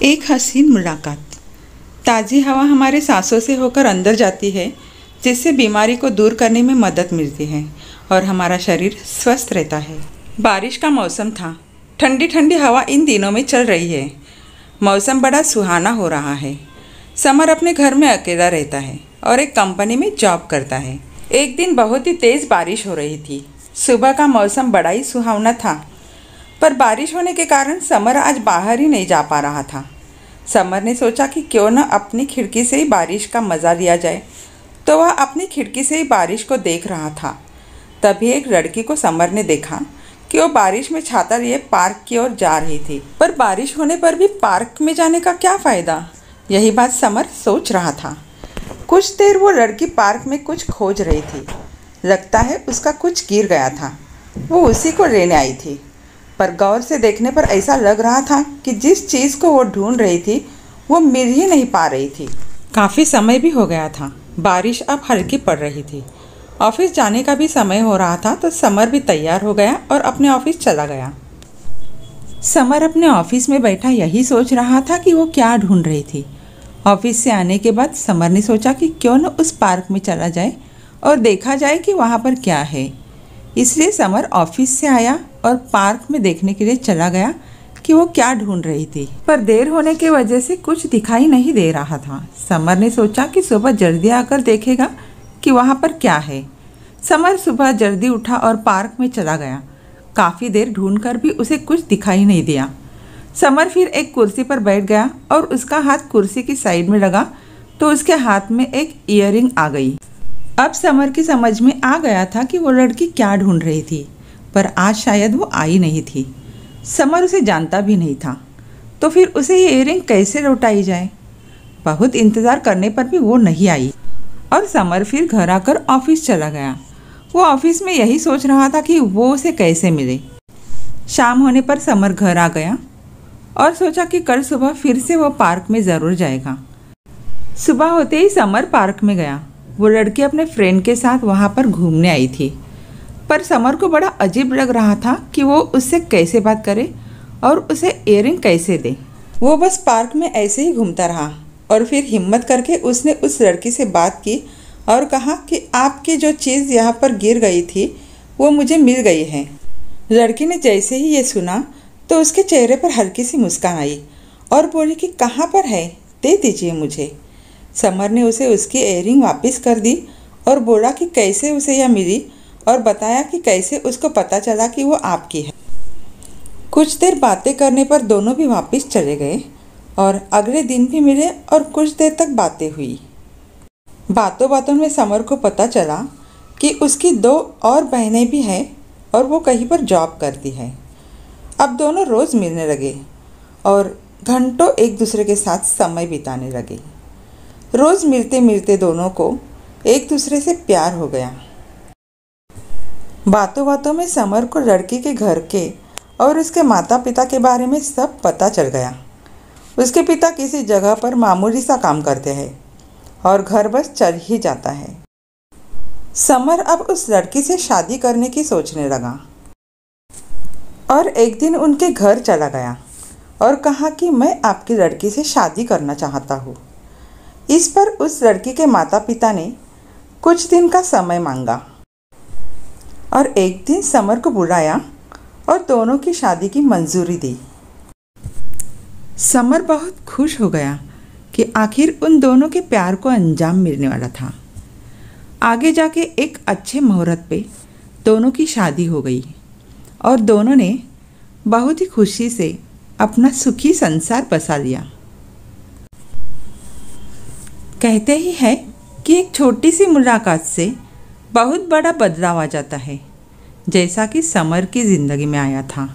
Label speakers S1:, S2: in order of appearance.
S1: एक हसीन मुलाकात। ताज़ी हवा हमारे सांसों से होकर अंदर जाती है, जिससे बीमारी को दूर करने में मदद मिलती है और हमारा शरीर स्वस्थ रहता है। बारिश का मौसम था। ठंडी ठंडी हवा इन दिनों में चल रही है। मौसम बड़ा सुहाना हो रहा है। समर अपने घर में अकेला रहता है और एक कंपनी में जॉब करता है। एक दिन बहुत ही तेज़ बारिश हो रही थी। सुबह का मौसम बड़ा ही सुहावना था, पर बारिश होने के कारण समर आज बाहर ही नहीं जा पा रहा था। समर ने सोचा कि क्यों न अपनी खिड़की से ही बारिश का मज़ा लिया जाए, तो वह अपनी खिड़की से ही बारिश को देख रहा था। तभी एक लड़की को समर ने देखा कि वो बारिश में छाता लिए पार्क की ओर जा रही थी। पर बारिश होने पर भी पार्क में जाने का क्या फ़ायदा, यही बात समर सोच रहा था। कुछ देर वो लड़की पार्क में कुछ खोज रही थी। लगता है उसका कुछ गिर गया था। वो उसी को लेने आई थी, पर गौर से देखने पर ऐसा लग रहा था कि जिस चीज़ को वो ढूंढ रही थी वो मिल ही नहीं पा रही थी। काफ़ी समय भी हो गया था। बारिश अब हल्की पड़ रही थी। ऑफिस जाने का भी समय हो रहा था, तो समर भी तैयार हो गया और अपने ऑफिस चला गया। समर अपने ऑफिस में बैठा यही सोच रहा था कि वो क्या ढूंढ रही थी। ऑफिस से आने के बाद समर ने सोचा कि क्यों न उस पार्क में चला जाए और देखा जाए कि वहाँ पर क्या है। इसलिए समर ऑफिस से आया और पार्क में देखने के लिए चला गया कि वो क्या ढूंढ रही थी। पर देर होने की वजह से कुछ दिखाई नहीं दे रहा था। समर ने सोचा कि सुबह जल्दी आकर देखेगा कि वहाँ पर क्या है। समर सुबह जल्दी उठा और पार्क में चला गया। काफ़ी देर ढूंढकर भी उसे कुछ दिखाई नहीं दिया। समर फिर एक कुर्सी पर बैठ गया और उसका हाथ कुर्सी की साइड में लगा तो उसके हाथ में एक ईयररिंग आ गई। अब समर की समझ में आ गया था कि वो लड़की क्या ढूंढ रही थी, पर आज शायद वो आई नहीं थी। समर उसे जानता भी नहीं था, तो फिर उसे ये ईयररिंग कैसे लौटाई जाए। बहुत इंतज़ार करने पर भी वो नहीं आई और समर फिर घर आकर ऑफिस चला गया। वो ऑफिस में यही सोच रहा था कि वो उसे कैसे मिले। शाम होने पर समर घर आ गया और सोचा कि कल सुबह फिर से वो पार्क में ज़रूर जाएगा। सुबह होते ही समर पार्क में गया। वो लड़की अपने फ्रेंड के साथ वहाँ पर घूमने आई थी, पर समर को बड़ा अजीब लग रहा था कि वो उससे कैसे बात करे और उसे ईयररिंग कैसे दे। वो बस पार्क में ऐसे ही घूमता रहा और फिर हिम्मत करके उसने उस लड़की से बात की और कहा कि आपकी जो चीज़ यहाँ पर गिर गई थी वो मुझे मिल गई है। लड़की ने जैसे ही ये सुना तो उसके चेहरे पर हल्की सी मुस्कान आई और बोली कि कहाँ पर है, दे दीजिए मुझे। समर ने उसे उसकी ईयररिंग वापस कर दी और बोला कि कैसे उसे यह मिली और बताया कि कैसे उसको पता चला कि वो आपकी है। कुछ देर बातें करने पर दोनों भी वापस चले गए और अगले दिन भी मिले और कुछ देर तक बातें हुई। बातों बातों में समर को पता चला कि उसकी 2 और बहनें भी हैं और वो कहीं पर जॉब करती है। अब दोनों रोज़ मिलने लगे और घंटों एक दूसरे के साथ समय बिताने लगे। रोज़ मिलते मिलते दोनों को एक दूसरे से प्यार हो गया। बातों बातों में समर को लड़की के घर के और उसके माता पिता के बारे में सब पता चल गया। उसके पिता किसी जगह पर मामूली सा काम करते हैं और घर बस चल ही जाता है। समर अब उस लड़की से शादी करने की सोचने लगा और एक दिन उनके घर चला गया और कहा कि मैं आपकी लड़की से शादी करना चाहता हूँ। इस पर उस लड़की के माता पिता ने कुछ दिन का समय मांगा और एक दिन समर को बुलाया और दोनों की शादी की मंजूरी दी। समर बहुत खुश हो गया कि आखिर उन दोनों के प्यार को अंजाम मिलने वाला था। आगे जाके एक अच्छे मुहूर्त पे दोनों की शादी हो गई और दोनों ने बहुत ही खुशी से अपना सुखी संसार बसा लिया। कहते ही है कि एक छोटी सी मुलाकात से बहुत बड़ा बदलाव आ जाता है, जैसा कि समर की ज़िंदगी में आया था।